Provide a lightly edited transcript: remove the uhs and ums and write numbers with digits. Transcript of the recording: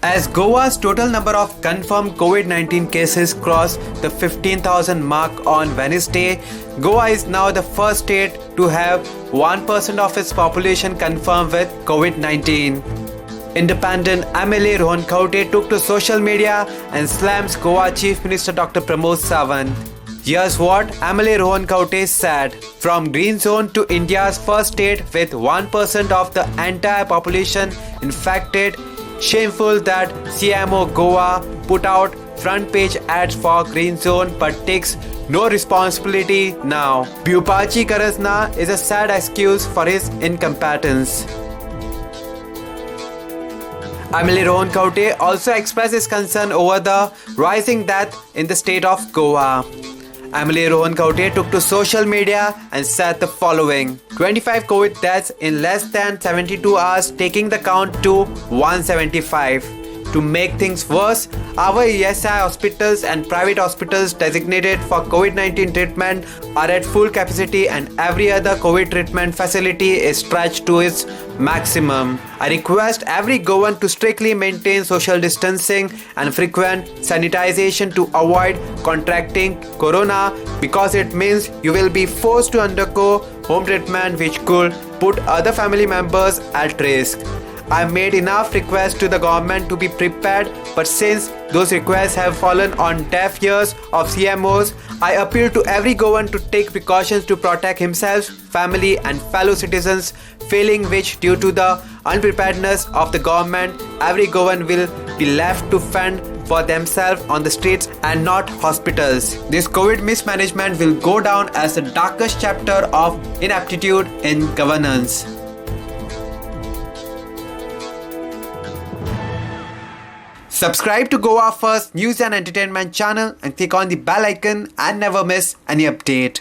As Goa's total number of confirmed COVID-19 cases crossed the 15,000 mark on Wednesday, Goa is now the first state to have 1% of its population confirmed with COVID-19. Independent MLA Rohan Khaunte took to social media and slams Goa Chief Minister Dr. Pramod Sawant. Here's what MLA Rohan Khaunte said. From green zone to India's first state with 1% of the entire population infected, shameful that CMO Goa put out front page ads for green zone but takes no responsibility now. Bhupachi Karazna is a sad excuse for his incompetence. MLA Rohan Khaunte also expressed his concern over the rising death in the state of Goa. MLA Rohan Khaunte took to social media and said the following: 25 COVID deaths in less than 72 hours, taking the count to 175. To make things worse, our ESI hospitals and private hospitals designated for COVID-19 treatment are at full capacity and every other COVID treatment facility is stretched to its maximum. I request every Goan to strictly maintain social distancing and frequent sanitization to avoid contracting corona, because it means you will be forced to undergo home treatment which could put other family members at risk. I made enough requests to the government to be prepared, but since those requests have fallen on deaf ears of CMOs, I appeal to every Goan to take precautions to protect himself, family and fellow citizens, failing which, due to the unpreparedness of the government, every Goan will be left to fend for themselves on the streets and not hospitals. This COVID mismanagement will go down as the darkest chapter of ineptitude in governance. Subscribe to Goa First News and Entertainment channel and click on the bell icon and never miss any update.